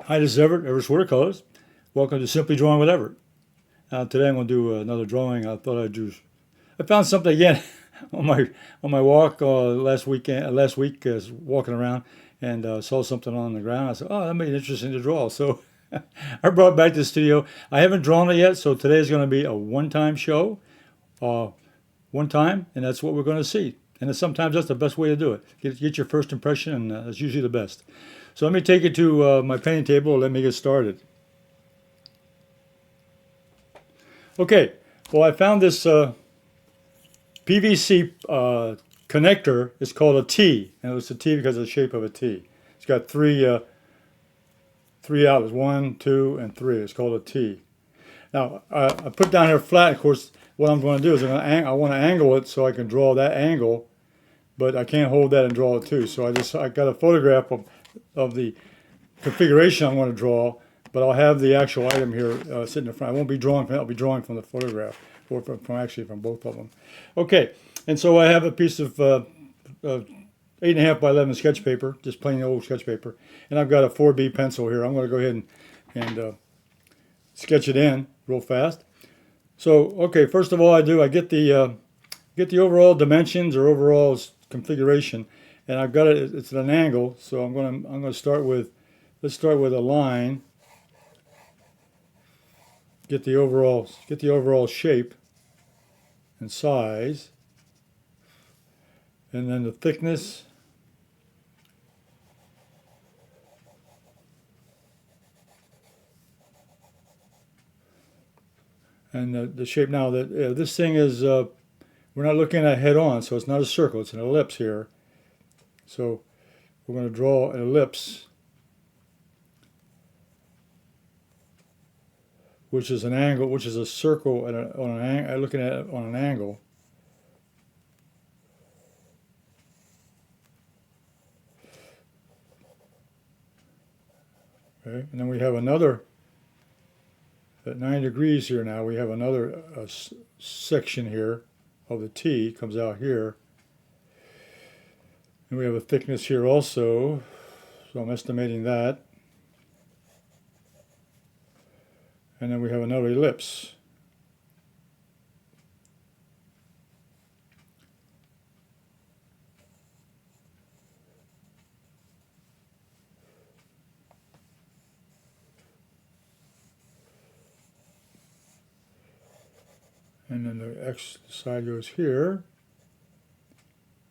Hi, this is Everett, Everett's Watercolors. Welcome to Simply Drawing with Everett. Today I'm going to do another drawing. I found something again on my walk last weekend. Last week, I was walking around and saw something on the ground. I said, "Oh, that may be interesting to draw." So I brought it back to the studio. I haven't drawn it yet, so today is going to be a one-time show, uh, one time, and that's what we're going to see. And sometimes that's the best way to do it. Get your first impression, and that's usually the best. So let me take you to my painting table and let me get started. Okay, well, I found this PVC connector. It's called a T, and it's a T because of the shape of a T. It's got three outlets, 1, 2, and 3. It's called a T. Now, I put down here flat. Of course, what I'm going to do is I want to angle it so I can draw that angle, but I can't hold that and draw it too. So I got a photograph of the configuration I'm going to draw, but I'll have the actual item here sitting in front. I won't be drawing from it. I'll be drawing from the photograph, or from both of them. Okay, and so I have a piece of 8.5 by 11 sketch paper, just plain old sketch paper, and I've got a 4B pencil here. I'm going to go ahead and sketch it in real fast. So, okay, first of all, I get the overall dimensions or overall configuration, and I've got it. It's at an angle, so I'm going to start with. Let's start with a line. Get the overall shape and size, and then the thickness. And the shape. Now that this thing is, we're not looking at head on, so it's not a circle, it's an ellipse here. So we're going to draw an ellipse, which is an angle, which is a circle looking at it on an angle. Okay, and then we have another at 9 degrees here. Now we have another section here of the T comes out here, and we have a thickness here also. So I'm estimating that. And then we have another ellipse. And then the X side goes here.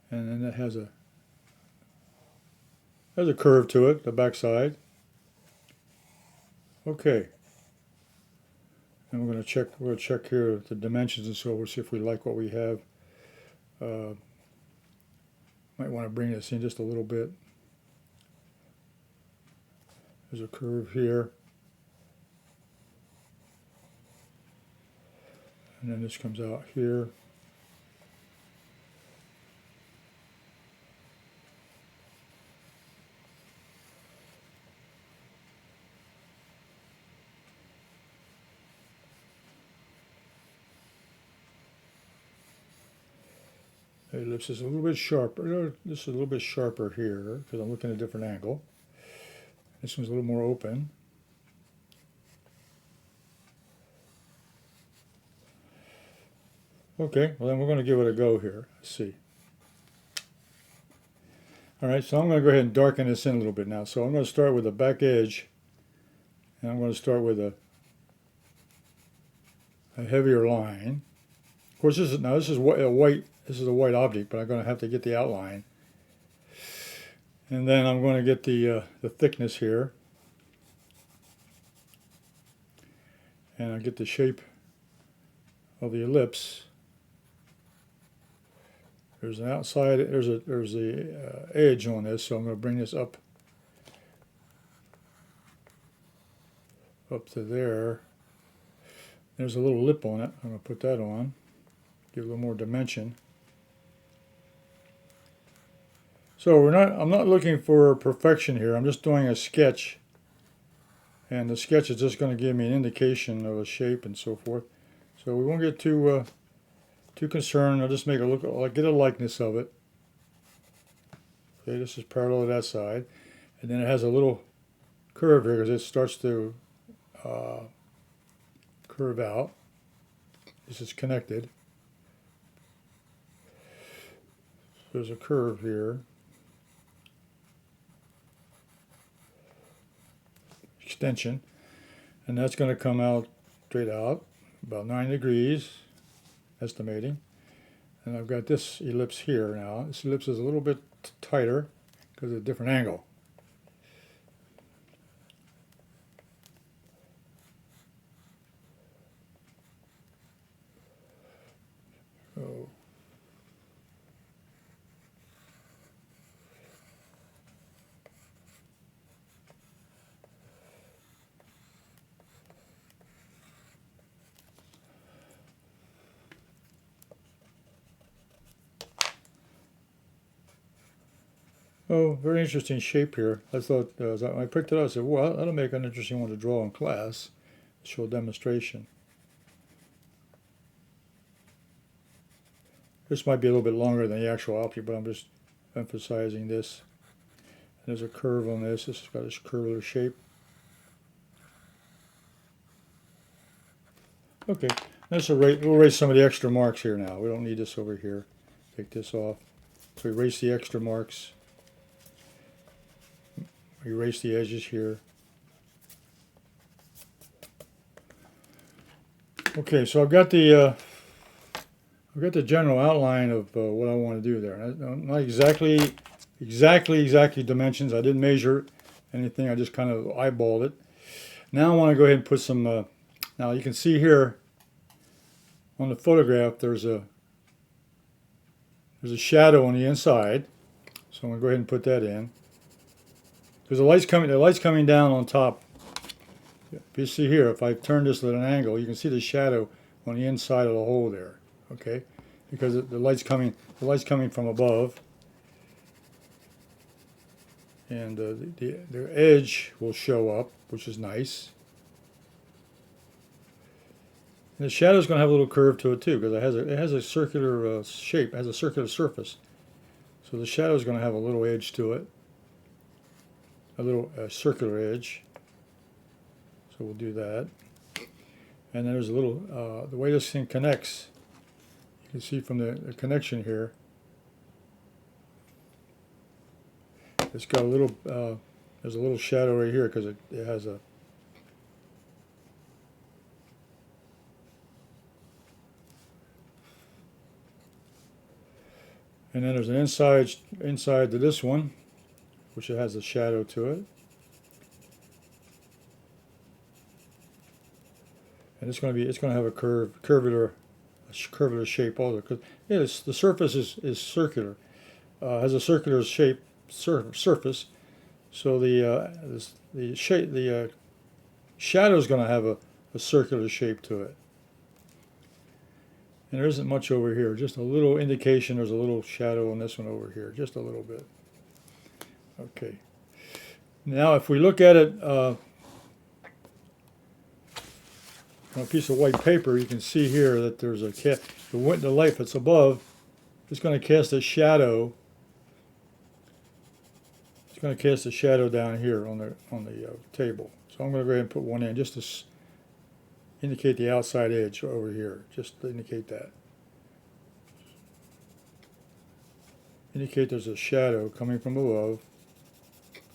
And then that has a curve to it, the back side. Okay. And we're going to check here the dimensions and so we'll see if we like what we have. Might want to bring this in just a little bit. There's a curve here. And then this comes out here. The ellipse is a little bit sharper. This is a little bit sharper here because I'm looking at a different angle. This one's a little more open. Okay, well then we're going to give it a go here. Let's see. All right, so I'm going to go ahead and darken this in a little bit now. So I'm going to start with the back edge, and I'm going to start with a heavier line. Of course, this is a white. This is a white object, but I'm going to have to get the outline, and then I'm going to get the thickness here, and I get the shape of the ellipse. There's an outside. There's the edge on this, so I'm going to bring this up to there. There's a little lip on it. I'm going to put that on, give a little more dimension. So I'm not looking for perfection here. I'm just doing a sketch, and the sketch is just going to give me an indication of a shape and so forth. So we won't get too concerned. I'll just make it look like, get a likeness of it. Okay, this is parallel to that side, and then it has a little curve here because it starts to curve out. This is connected. There's a curve here. Extension. And that's going to come out straight out, about 9 degrees, estimating. And I've got this ellipse here now. This ellipse is a little bit tighter because of a different angle. So, oh, very interesting shape here. I thought, when I picked it up, I said, well, that'll make an interesting one to draw in class, show a demonstration. This might be a little bit longer than the actual object, but I'm just emphasizing this. And there's a curve on this. This has got this curvular shape. Okay, we'll erase some of the extra marks here now. We don't need this over here. Take this off. So erase the extra marks. Erase the edges here. Okay, so I've got the general outline of what I want to do there. Not exactly dimensions. I didn't measure anything. I just kind of eyeballed it. Now I want to go ahead and put some. Now you can see here on the photograph there's a shadow on the inside. So I'm going to go ahead and put that in. Because the light's coming down on top. If you see here, if I turn this at an angle, you can see the shadow on the inside of the hole there. Okay, because the light's coming from above, and the edge will show up, which is nice. And the shadow is going to have a little curve to it too, because it has a circular shape, it has a circular surface. So the shadow is going to have a little edge to it, a little circular edge. So we'll do that. And then there's a little, the way this thing connects, you can see from the connection here, it's got a little, there's a little shadow right here because it has a, and then there's an inside to this one, which it has a shadow to it. And it's going to have a curvature shape also, because the surface is circular, has a circular shape surface. So the shadow is going to have a circular shape to it. And there isn't much over here, just a little indication there's a little shadow on this one over here, just a little bit. Okay. Now if we look at it on a piece of white paper, you can see here that there's the light that's above is going to cast a shadow. It's going to cast a shadow down here on the table. So I'm going to go ahead and put one in just to indicate the outside edge over here. Just to indicate that. Indicate there's a shadow coming from above.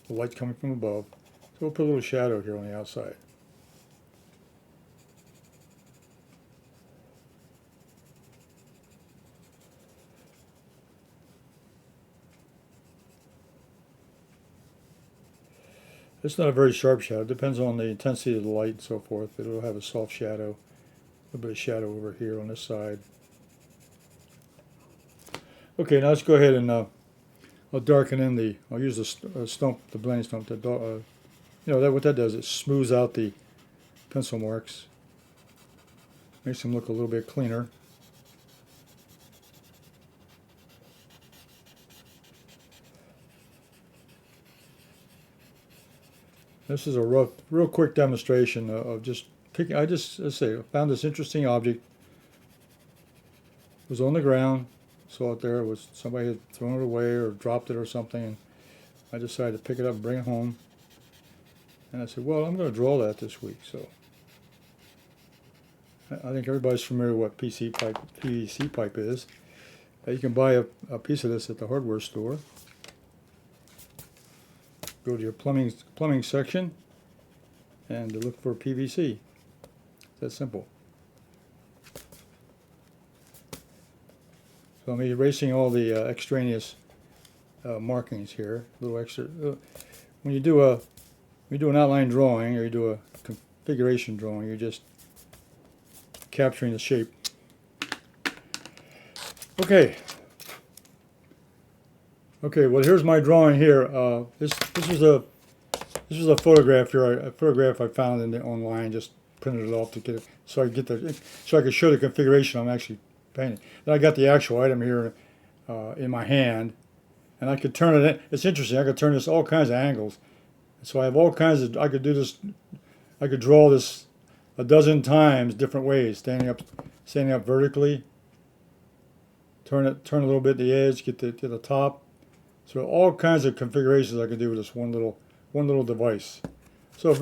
The light coming from above. So we'll put a little shadow here on the outside. It's not a very sharp shadow. It depends on the intensity of the light and so forth. It'll have a soft shadow, a little bit of shadow over here on this side. Okay, now let's go ahead and I'll darken in I'll use the blending stump to, what that does, it smooths out the pencil marks. Makes them look a little bit cleaner. This is a real quick demonstration of just picking. Let's say, I found this interesting object. It was on the ground, saw it there. Somebody had thrown it away or dropped it or something, and I decided to pick it up and bring it home. And I said, well, I'm going to draw that this week. So I think everybody's familiar with what PVC pipe is. You can buy a piece of this at the hardware store. Go to your plumbing section and look for PVC. It's that simple. So I'm erasing all the extraneous markings here. A little extra. When you do an outline drawing or you do a configuration drawing, you're just capturing the shape. Okay. Okay. Well, here's my drawing here. This was a photograph here. A photograph I found online. Just printed it off to get it so I could show the configuration I'm actually painting. Then I got the actual item here in my hand, and I could turn it in. It's interesting. I could turn this all kinds of angles. So I have all kinds of. I could do this. I could draw this a dozen times different ways. Standing up vertically. Turn a little bit at the edge. Get to the top. So all kinds of configurations I could do with this one little device. So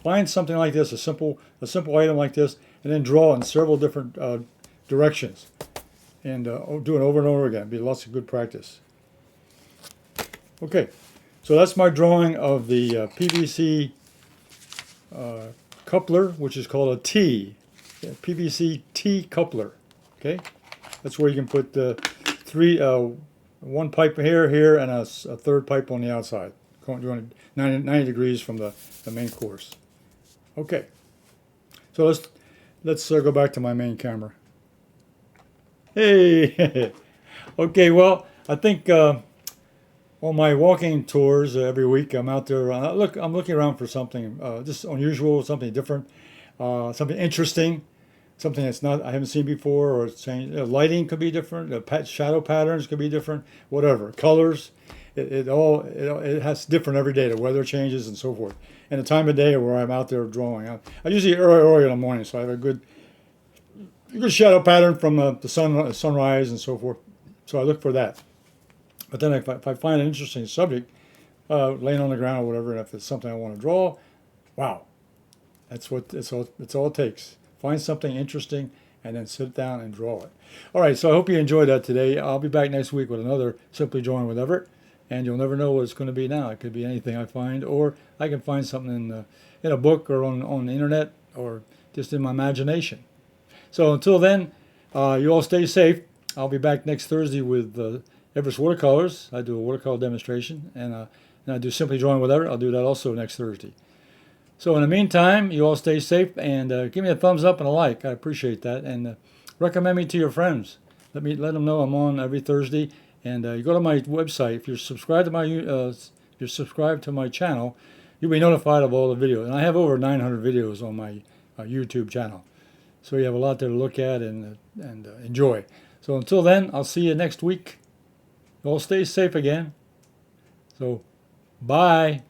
find something like this, a simple item like this, and then draw in several different directions, and do it over and over again. Be lots of good practice. Okay, so that's my drawing of the PVC coupler, which is called a Tee, PVC Tee coupler. Okay, that's where you can put one pipe here, and a third pipe on the outside, going 90 degrees from the main course. Okay, so let's go back to my main camera. Hey, okay. Well, I think on my walking tours every week, I'm out there. I'm looking around for something just unusual, something different, something interesting, something I haven't seen before, or it's changed. Lighting could be different. Shadow patterns could be different. Whatever colors, it has different every day. The weather changes and so forth, and the time of day where I'm out there drawing. I usually early in the morning, so I have a good shadow pattern from the sunrise and so forth. So I look for that. But then if I find an interesting subject, laying on the ground or whatever, and if it's something I want to draw, wow, that's all it takes. Find something interesting and then sit down and draw it. All right, so I hope you enjoyed that today. I'll be back next week with another Simply Drawing with Everett, and you'll never know what it's going to be now. It could be anything I find, or I can find something in a book or on the internet or just in my imagination. So until then, you all stay safe. I'll be back next Thursday with Everett's Watercolors. I do a watercolor demonstration, and I do Simply Drawing with Everett. I'll do that also next Thursday. So in the meantime, you all stay safe, and give me a thumbs up and a like. I appreciate that, and recommend me to your friends. Let them know I'm on every Thursday, and you go to my website. If you're subscribed to my channel, you'll be notified of all the videos. And I have over 900 videos on my YouTube channel, so you have a lot there to look at and enjoy. So until then, I'll see you next week. You all stay safe again. So bye.